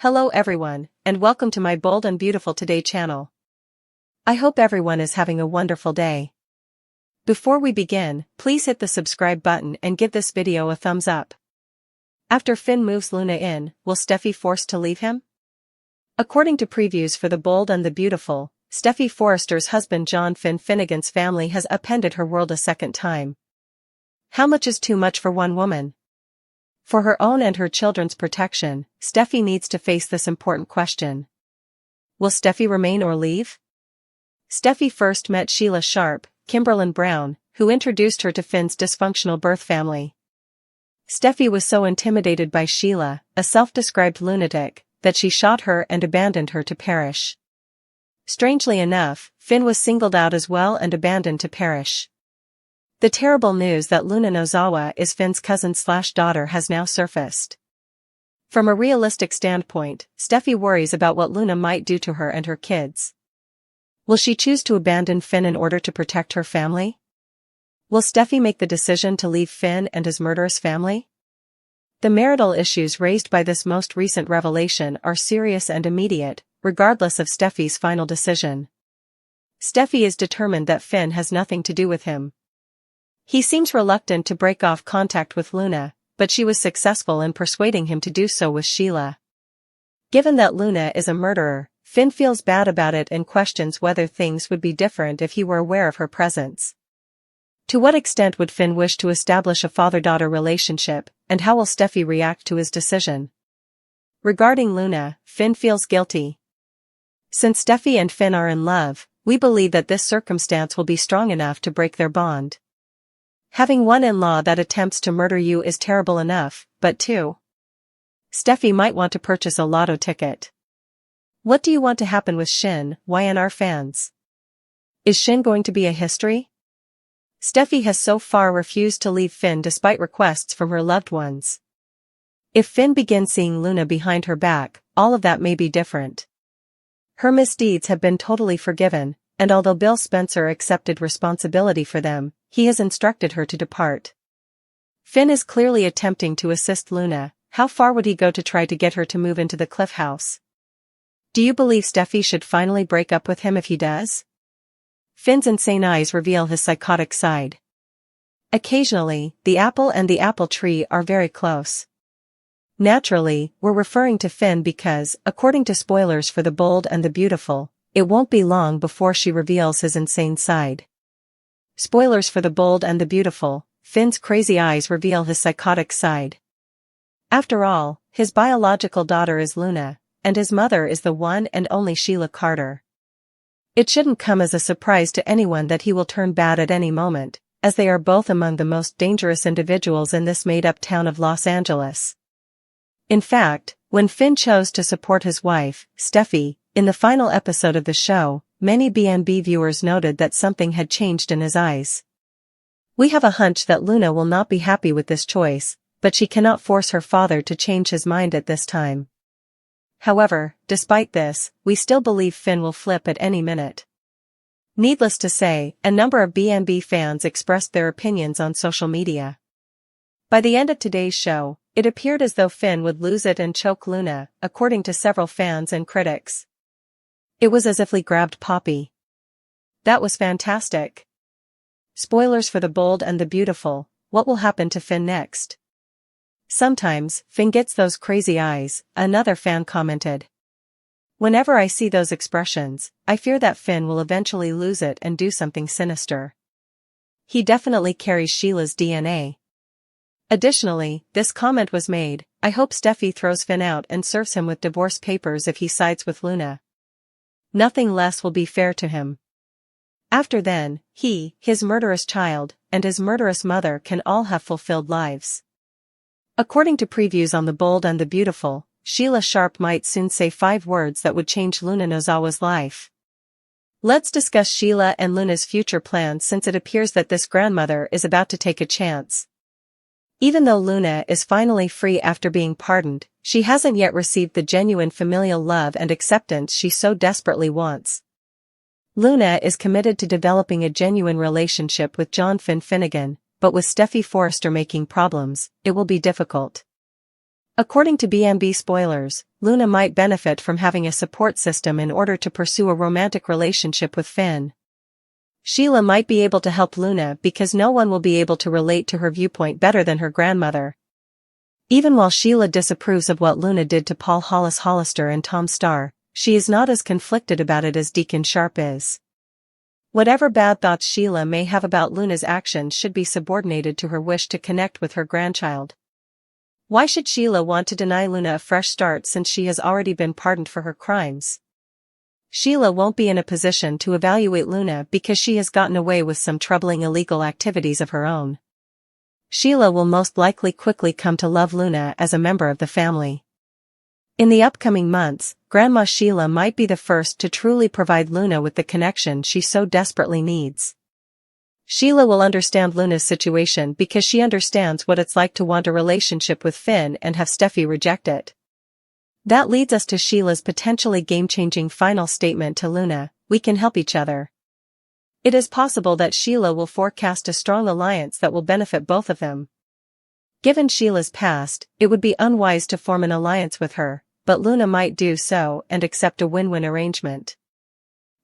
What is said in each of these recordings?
Hello everyone, and welcome to my Bold and Beautiful Today channel. I hope everyone is having a wonderful day. Before we begin, please hit the subscribe button and give this video a thumbs up. After Finn moves Luna in, will Steffy forced to leave him? According to previews for The Bold and the Beautiful, Steffy Forrester's husband John Finn Finnegan's family has upended her world a second time. How much is too much for one woman? For her own and her children's protection, Steffy needs to face this important question. Will Steffy remain or leave? Steffy first met Sheila Sharp, Kimberlin Brown, who introduced her to Finn's dysfunctional birth family. Steffy was so intimidated by Sheila, a self-described lunatic, that she shot her and abandoned her to perish. Strangely enough, Finn was singled out as well and abandoned to perish. The terrible news that Luna Nozawa is Finn's cousin/daughter has now surfaced. From a realistic standpoint, Steffy worries about what Luna might do to her and her kids. Will she choose to abandon Finn in order to protect her family? Will Steffy make the decision to leave Finn and his murderous family? The marital issues raised by this most recent revelation are serious and immediate, regardless of Steffy's final decision. Steffy is determined that Finn has nothing to do with him. He seems reluctant to break off contact with Luna, but she was successful in persuading him to do so with Sheila. Given that Luna is a murderer, Finn feels bad about it and questions whether things would be different if he were aware of her presence. To what extent would Finn wish to establish a father-daughter relationship, and how will Steffy react to his decision? Regarding Luna, Finn feels guilty. Since Steffy and Finn are in love, we believe that this circumstance will be strong enough to break their bond. Having one in-law that attempts to murder you is terrible enough, but two. Steffy might want to purchase a lotto ticket. What do you want to happen with Shin, YNR fans? Is Shin going to be a history? Steffy has so far refused to leave Finn despite requests from her loved ones. If Finn begins seeing Luna behind her back, all of that may be different. Her misdeeds have been totally forgiven, and although Bill Spencer accepted responsibility for them, he has instructed her to depart. Finn is clearly attempting to assist Luna. How far would he go to try to get her to move into the Cliff House? Do you believe Steffy should finally break up with him if he does? Finn's insane eyes reveal his psychotic side. Occasionally, the apple and the apple tree are very close. Naturally, we're referring to Finn because, according to spoilers for The Bold and the Beautiful, it won't be long before she reveals his insane side. Spoilers for The Bold and the Beautiful, Finn's crazy eyes reveal his psychotic side. After all, his biological daughter is Luna, and his mother is the one and only Sheila Carter. It shouldn't come as a surprise to anyone that he will turn bad at any moment, as they are both among the most dangerous individuals in this made-up town of Los Angeles. In fact, when Finn chose to support his wife, Steffy, in the final episode of the show, many B&B viewers noted that something had changed in his eyes. We have a hunch that Luna will not be happy with this choice, but she cannot force her father to change his mind at this time. However, despite this, we still believe Finn will flip at any minute. Needless to say, a number of B&B fans expressed their opinions on social media. By the end of today's show, it appeared as though Finn would lose it and choke Luna, according to several fans and critics. It was as if Lee grabbed Poppy. That was fantastic. Spoilers for The Bold and the Beautiful, what will happen to Finn next? Sometimes, Finn gets those crazy eyes, another fan commented. Whenever I see those expressions, I fear that Finn will eventually lose it and do something sinister. He definitely carries Sheila's DNA. Additionally, this comment was made, I hope Steffy throws Finn out and serves him with divorce papers if he sides with Luna. Nothing less will be fair to him. After then, he, his murderous child, and his murderous mother can all have fulfilled lives. According to previews on The Bold and the Beautiful, Sheila Sharp might soon say 5 words that would change Luna Nozawa's life. Let's discuss Sheila and Luna's future plans since it appears that this grandmother is about to take a chance. Even though Luna is finally free after being pardoned, she hasn't yet received the genuine familial love and acceptance she so desperately wants. Luna is committed to developing a genuine relationship with John Finn Finnegan, but with Steffy Forrester making problems, it will be difficult. According to BMB spoilers, Luna might benefit from having a support system in order to pursue a romantic relationship with Finn. Sheila might be able to help Luna because no one will be able to relate to her viewpoint better than her grandmother. Even while Sheila disapproves of what Luna did to Paul Hollis Hollister and Tom Starr, she is not as conflicted about it as Deacon Sharp is. Whatever bad thoughts Sheila may have about Luna's actions should be subordinated to her wish to connect with her grandchild. Why should Sheila want to deny Luna a fresh start since she has already been pardoned for her crimes? Sheila won't be in a position to evaluate Luna because she has gotten away with some troubling illegal activities of her own. Sheila will most likely quickly come to love Luna as a member of the family. In the upcoming months, Grandma Sheila might be the first to truly provide Luna with the connection she so desperately needs. Sheila will understand Luna's situation because she understands what it's like to want a relationship with Finn and have Steffy reject it. That leads us to Sheila's potentially game-changing final statement to Luna: "We can help each other." It is possible that Sheila will forecast a strong alliance that will benefit both of them. Given Sheila's past, it would be unwise to form an alliance with her, but Luna might do so and accept a win-win arrangement.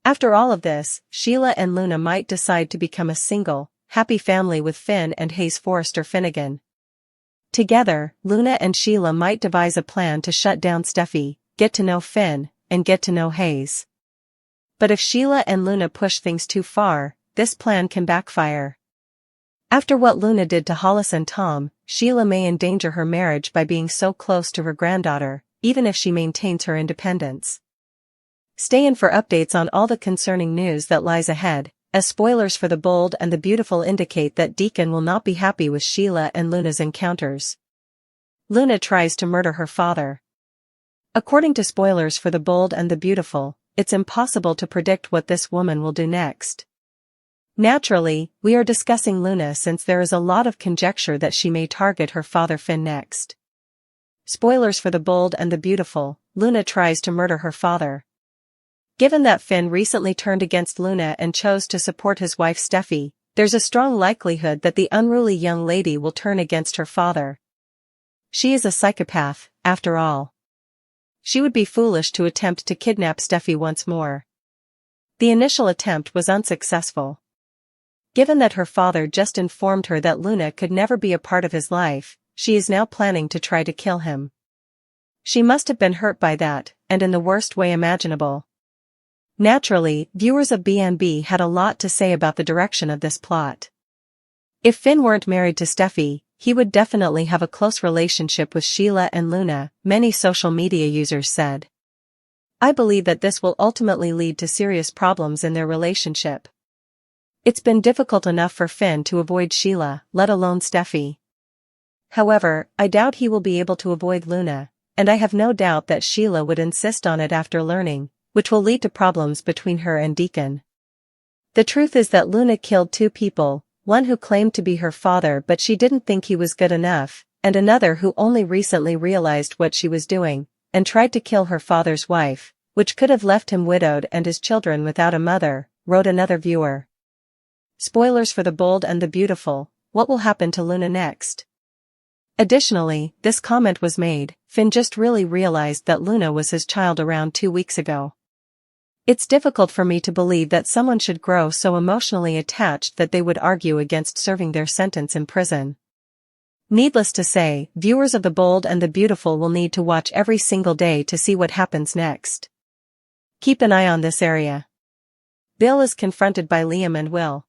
After all of this, Sheila and Luna might decide to become a single, happy family with Finn and Hayes Forrester Finnegan. Together, Luna and Sheila might devise a plan to shut down Steffy, get to know Finn, and get to know Hayes. But if Sheila and Luna push things too far, this plan can backfire. After what Luna did to Hollis and Tom, Sheila may endanger her marriage by being so close to her granddaughter, even if she maintains her independence. Stay in for updates on all the concerning news that lies ahead, as spoilers for The Bold and the Beautiful indicate that Deacon will not be happy with Sheila and Luna's encounters. Luna tries to murder her father. According to spoilers for The Bold and the Beautiful, it's impossible to predict what this woman will do next. Naturally, we are discussing Luna since there is a lot of conjecture that she may target her father Finn next. Spoilers for The Bold and the Beautiful, Luna tries to murder her father. Given that Finn recently turned against Luna and chose to support his wife Steffy, there's a strong likelihood that the unruly young lady will turn against her father. She is a psychopath, after all. She would be foolish to attempt to kidnap Steffy once more. The initial attempt was unsuccessful. Given that her father just informed her that Luna could never be a part of his life, she is now planning to try to kill him. She must have been hurt by that, and in the worst way imaginable. Naturally, viewers of BNB had a lot to say about the direction of this plot. If Finn weren't married to Steffy, he would definitely have a close relationship with Sheila and Luna, many social media users said. I believe that this will ultimately lead to serious problems in their relationship. It's been difficult enough for Finn to avoid Sheila, let alone Steffy. However, I doubt he will be able to avoid Luna, and I have no doubt that Sheila would insist on it after learning, which will lead to problems between her and Deacon. The truth is that Luna killed two people, one who claimed to be her father but she didn't think he was good enough, and another who only recently realized what she was doing, and tried to kill her father's wife, which could have left him widowed and his children without a mother, wrote another viewer. Spoilers for The Bold and the Beautiful, what will happen to Luna next? Additionally, this comment was made: Finn just really realized that Luna was his child around 2 weeks ago. It's difficult for me to believe that someone should grow so emotionally attached that they would argue against serving their sentence in prison. Needless to say, viewers of The Bold and the Beautiful will need to watch every single day to see what happens next. Keep an eye on this area. Bill is confronted by Liam and Will.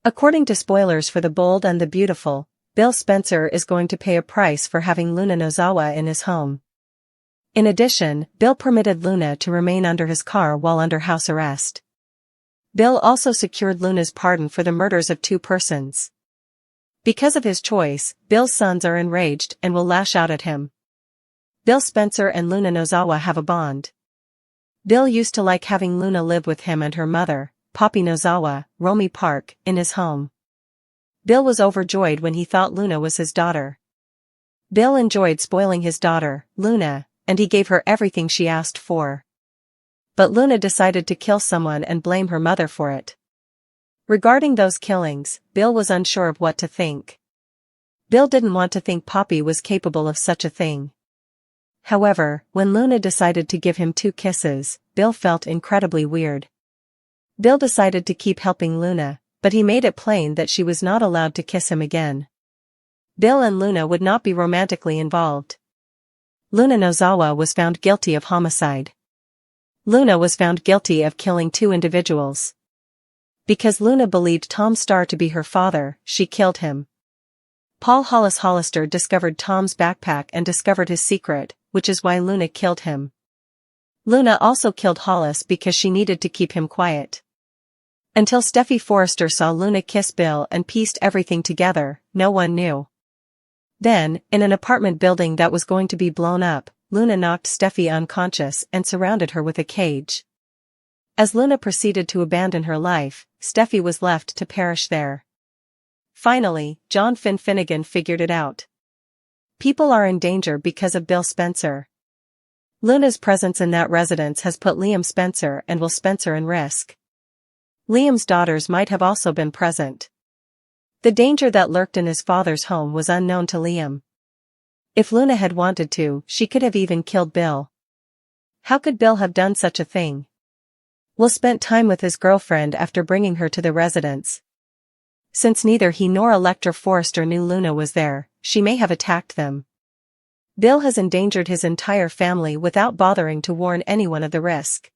According to spoilers for The Bold and the Beautiful, Bill Spencer is going to pay a price for having Luna Nozawa in his home. In addition, Bill permitted Luna to remain under his car while under house arrest. Bill also secured Luna's pardon for the murders of 2 persons. Because of his choice, Bill's sons are enraged and will lash out at him. Bill Spencer and Luna Nozawa have a bond. Bill used to like having Luna live with him and her mother, Poppy Nozawa, Romy Park, in his home. Bill was overjoyed when he thought Luna was his daughter. Bill enjoyed spoiling his daughter, Luna, and he gave her everything she asked for. But Luna decided to kill someone and blame her mother for it. Regarding those killings, Bill was unsure of what to think. Bill didn't want to think Poppy was capable of such a thing. However, when Luna decided to give him 2 kisses, Bill felt incredibly weird. Bill decided to keep helping Luna, but he made it plain that she was not allowed to kiss him again. Bill and Luna would not be romantically involved. Luna Nozawa was found guilty of homicide. Luna was found guilty of killing 2 individuals. Because Luna believed Tom Starr to be her father, she killed him. Paul Hollis Hollister discovered Tom's backpack and discovered his secret, which is why Luna killed him. Luna also killed Hollis because she needed to keep him quiet. Until Steffy Forrester saw Luna kiss Bill and pieced everything together, no one knew. Then, in an apartment building that was going to be blown up, Luna knocked Steffy unconscious and surrounded her with a cage. As Luna proceeded to abandon her life, Steffy was left to perish there. Finally, John Finnegan figured it out. People are in danger because of Bill Spencer. Luna's presence in that residence has put Liam Spencer and Will Spencer in risk. Liam's daughters might have also been present. The danger that lurked in his father's home was unknown to Liam. If Luna had wanted to, she could have even killed Bill. How could Bill have done such a thing? Will spent time with his girlfriend after bringing her to the residence. Since neither he nor Electra Forrester knew Luna was there, she may have attacked them. Bill has endangered his entire family without bothering to warn anyone of the risk.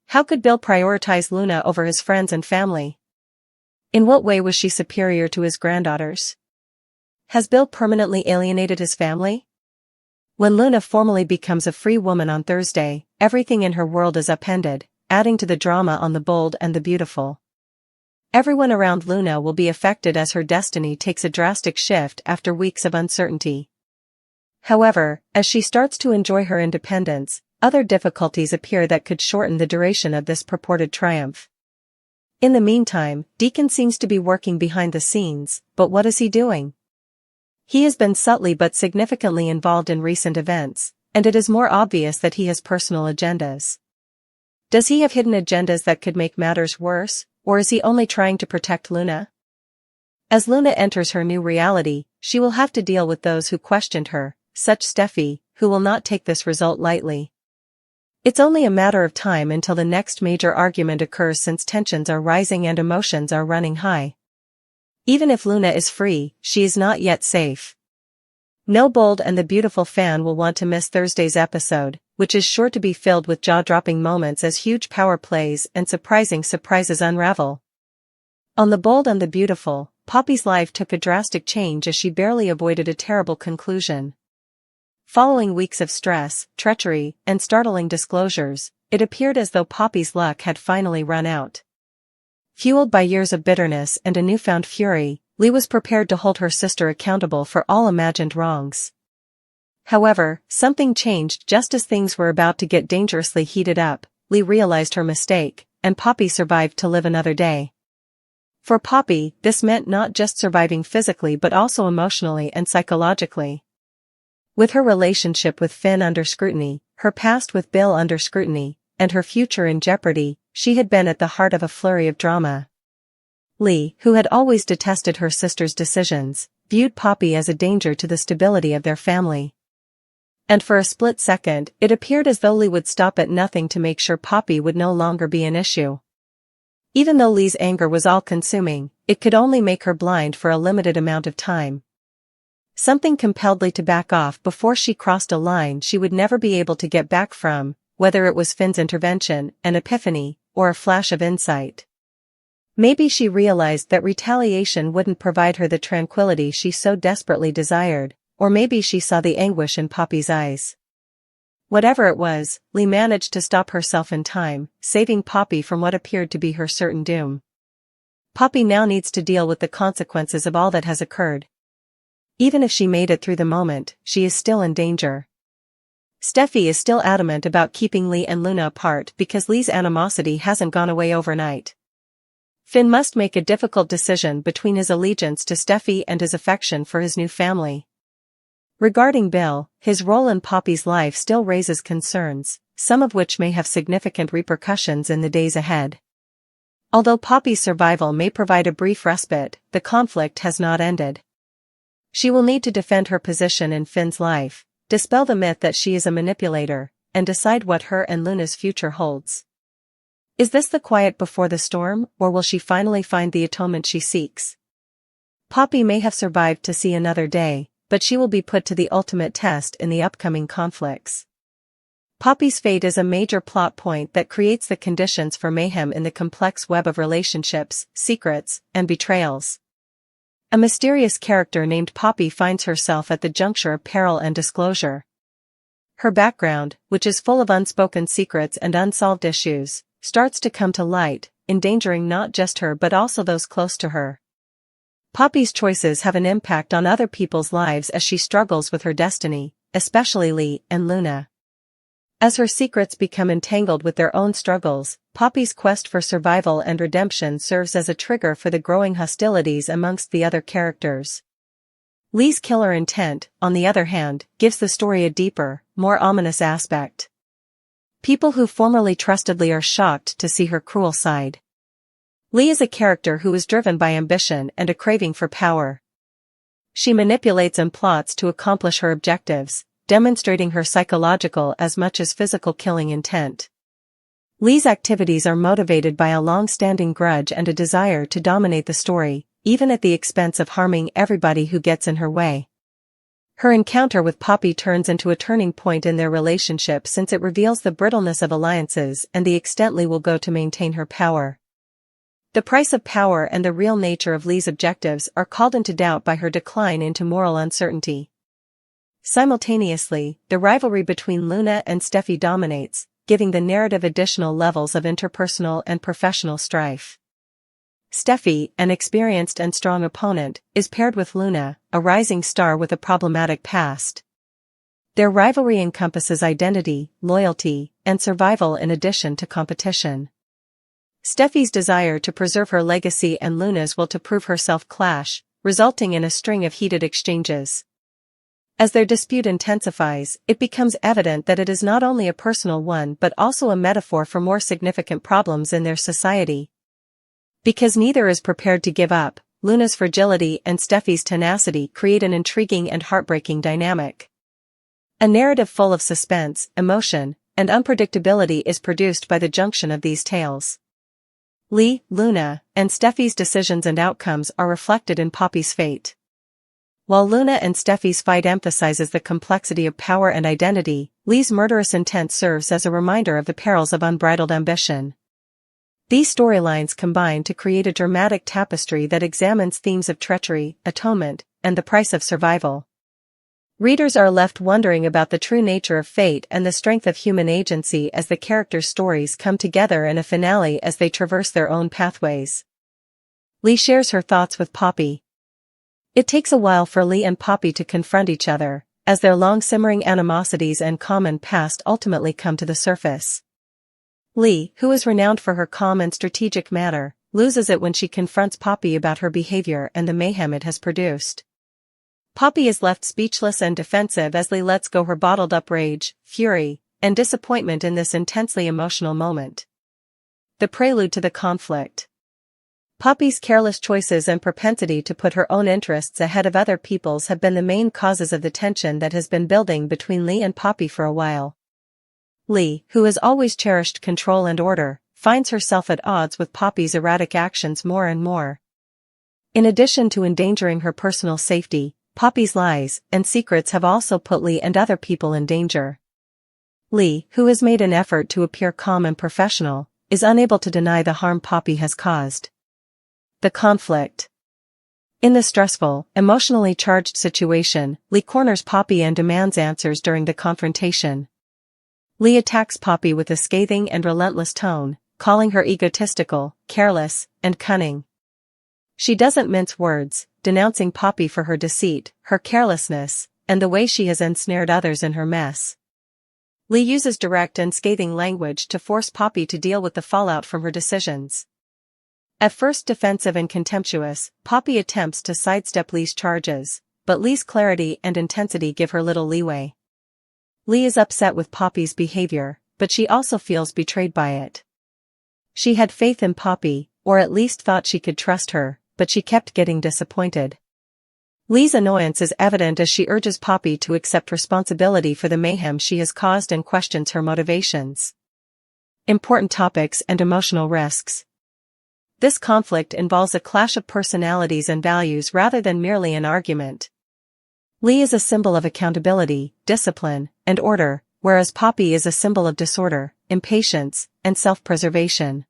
How could Bill prioritize Luna over his friends and family? In what way was she superior to his granddaughters? Has Bill permanently alienated his family? When Luna formally becomes a free woman on Thursday, everything in her world is upended, adding to the drama on The Bold and the Beautiful. Everyone around Luna will be affected as her destiny takes a drastic shift after weeks of uncertainty. However, as she starts to enjoy her independence, other difficulties appear that could shorten the duration of this purported triumph. In the meantime, Deacon seems to be working behind the scenes, but what is he doing? He has been subtly but significantly involved in recent events, and it is more obvious that he has personal agendas. Does he have hidden agendas that could make matters worse, or is he only trying to protect Luna? As Luna enters her new reality, she will have to deal with those who questioned her, such Steffy, who will not take this result lightly. It's only a matter of time until the next major argument occurs since tensions are rising and emotions are running high. Even if Luna is free, she is not yet safe. No Bold and the Beautiful fan will want to miss Thursday's episode, which is sure to be filled with jaw-dropping moments as huge power plays and surprising surprises unravel. On The Bold and the Beautiful, Poppy's life took a drastic change as she barely avoided a terrible conclusion. Following weeks of stress, treachery, and startling disclosures, it appeared as though Poppy's luck had finally run out. Fueled by years of bitterness and a newfound fury, Lee was prepared to hold her sister accountable for all imagined wrongs. However, something changed just as things were about to get dangerously heated up. Lee realized her mistake, and Poppy survived to live another day. For Poppy, this meant not just surviving physically but also emotionally and psychologically. With her relationship with Finn under scrutiny, her past with Bill under scrutiny, and her future in jeopardy, she had been at the heart of a flurry of drama. Lee, who had always detested her sister's decisions, viewed Poppy as a danger to the stability of their family. And for a split second, it appeared as though Lee would stop at nothing to make sure Poppy would no longer be an issue. Even though Lee's anger was all-consuming, it could only make her blind for a limited amount of time. Something compelled Lee to back off before she crossed a line she would never be able to get back from, whether it was Finn's intervention, an epiphany, or a flash of insight. Maybe she realized that retaliation wouldn't provide her the tranquility she so desperately desired, or maybe she saw the anguish in Poppy's eyes. Whatever it was, Lee managed to stop herself in time, saving Poppy from what appeared to be her certain doom. Poppy now needs to deal with the consequences of all that has occurred. Even if she made it through the moment, she is still in danger. Steffy is still adamant about keeping Lee and Luna apart because Lee's animosity hasn't gone away overnight. Finn must make a difficult decision between his allegiance to Steffy and his affection for his new family. Regarding Bill, his role in Poppy's life still raises concerns, some of which may have significant repercussions in the days ahead. Although Poppy's survival may provide a brief respite, the conflict has not ended. She will need to defend her position in Finn's life, dispel the myth that she is a manipulator, and decide what her and Luna's future holds. Is this the quiet before the storm, or will she finally find the atonement she seeks? Poppy may have survived to see another day, but she will be put to the ultimate test in the upcoming conflicts. Poppy's fate is a major plot point that creates the conditions for mayhem in the complex web of relationships, secrets, and betrayals. A mysterious character named Poppy finds herself at the juncture of peril and disclosure. Her background, which is full of unspoken secrets and unsolved issues, starts to come to light, endangering not just her but also those close to her. Poppy's choices have an impact on other people's lives as she struggles with her destiny, especially Lee and Luna. As her secrets become entangled with their own struggles, Poppy's quest for survival and redemption serves as a trigger for the growing hostilities amongst the other characters. Lee's killer intent, on the other hand, gives the story a deeper, more ominous aspect. People who formerly trusted Lee are shocked to see her cruel side. Lee is a character who is driven by ambition and a craving for power. She manipulates and plots to accomplish her objectives, demonstrating her psychological as much as physical killing intent. Lee's activities are motivated by a long-standing grudge and a desire to dominate the story, even at the expense of harming everybody who gets in her way. Her encounter with Poppy turns into a turning point in their relationship since it reveals the brittleness of alliances and the extent Lee will go to maintain her power. The price of power and the real nature of Lee's objectives are called into doubt by her decline into moral uncertainty. Simultaneously, the rivalry between Luna and Steffy dominates, giving the narrative additional levels of interpersonal and professional strife. Steffy, an experienced and strong opponent, is paired with Luna, a rising star with a problematic past. Their rivalry encompasses identity, loyalty, and survival in addition to competition. Steffy's desire to preserve her legacy and Luna's will to prove herself clash, resulting in a string of heated exchanges. As their dispute intensifies, it becomes evident that it is not only a personal one but also a metaphor for more significant problems in their society. Because neither is prepared to give up, Luna's fragility and Steffy's tenacity create an intriguing and heartbreaking dynamic. A narrative full of suspense, emotion, and unpredictability is produced by the junction of these tales. Lee, Luna, and Steffy's decisions and outcomes are reflected in Poppy's fate. While Luna and Steffy's fight emphasizes the complexity of power and identity, Lee's murderous intent serves as a reminder of the perils of unbridled ambition. These storylines combine to create a dramatic tapestry that examines themes of treachery, atonement, and the price of survival. Readers are left wondering about the true nature of fate and the strength of human agency as the characters' stories come together in a finale as they traverse their own pathways. Lee shares her thoughts with Poppy. It takes a while for Lee and Poppy to confront each other, as their long-simmering animosities and common past ultimately come to the surface. Lee, who is renowned for her calm and strategic manner, loses it when she confronts Poppy about her behavior and the mayhem it has produced. Poppy is left speechless and defensive as Lee lets go her bottled-up rage, fury, and disappointment in this intensely emotional moment. The prelude to the conflict. Poppy's careless choices and propensity to put her own interests ahead of other people's have been the main causes of the tension that has been building between Lee and Poppy for a while. Lee, who has always cherished control and order, finds herself at odds with Poppy's erratic actions more and more. In addition to endangering her personal safety, Poppy's lies and secrets have also put Lee and other people in danger. Lee, who has made an effort to appear calm and professional, is unable to deny the harm Poppy has caused. The conflict. In the stressful, emotionally charged situation, Lee corners Poppy and demands answers during the confrontation. Lee attacks Poppy with a scathing and relentless tone, calling her egotistical, careless, and cunning. She doesn't mince words, denouncing Poppy for her deceit, her carelessness, and the way she has ensnared others in her mess. Lee uses direct and scathing language to force Poppy to deal with the fallout from her decisions. At first defensive and contemptuous, Poppy attempts to sidestep Lee's charges, but Lee's clarity and intensity give her little leeway. Lee is upset with Poppy's behavior, but she also feels betrayed by it. She had faith in Poppy, or at least thought she could trust her, but she kept getting disappointed. Lee's annoyance is evident as she urges Poppy to accept responsibility for the mayhem she has caused and questions her motivations. Important topics and emotional risks. This conflict involves a clash of personalities and values rather than merely an argument. Lee is a symbol of accountability, discipline, and order, whereas Poppy is a symbol of disorder, impatience, and self-preservation.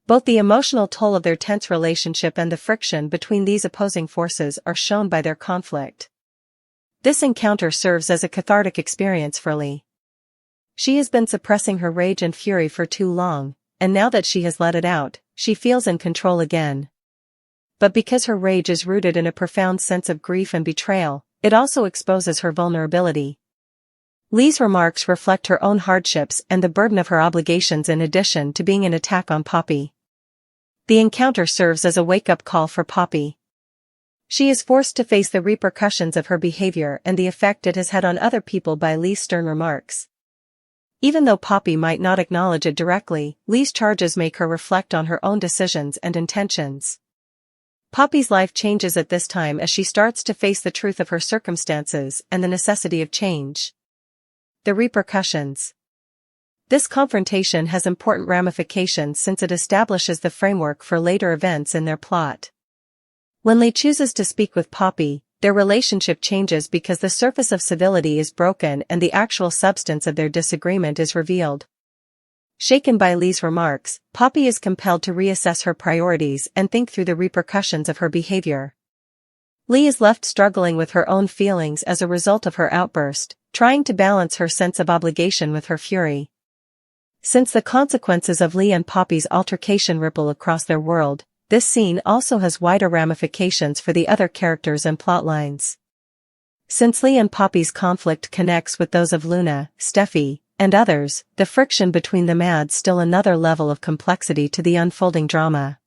Both the emotional toll of their tense relationship and the friction between these opposing forces are shown by their conflict. This encounter serves as a cathartic experience for Lee. She has been suppressing her rage and fury for too long, and now that she has let it out, she feels in control again. But because her rage is rooted in a profound sense of grief and betrayal, it also exposes her vulnerability. Lee's remarks reflect her own hardships and the burden of her obligations in addition to being an attack on Poppy. The encounter serves as a wake-up call for Poppy. She is forced to face the repercussions of her behavior and the effect it has had on other people by Lee's stern remarks. Even though Poppy might not acknowledge it directly, Lee's charges make her reflect on her own decisions and intentions. Poppy's life changes at this time as she starts to face the truth of her circumstances and the necessity of change. The repercussions. This confrontation has important ramifications since it establishes the framework for later events in their plot. When Lee chooses to speak with Poppy, their relationship changes because the surface of civility is broken and the actual substance of their disagreement is revealed. Shaken by Lee's remarks, Poppy is compelled to reassess her priorities and think through the repercussions of her behavior. Lee is left struggling with her own feelings as a result of her outburst, trying to balance her sense of obligation with her fury. Since the consequences of Lee and Poppy's altercation ripple across their world, this scene also has wider ramifications for the other characters and plotlines. Since Lee and Poppy's conflict connects with those of Luna, Steffy, and others, the friction between them adds still another level of complexity to the unfolding drama.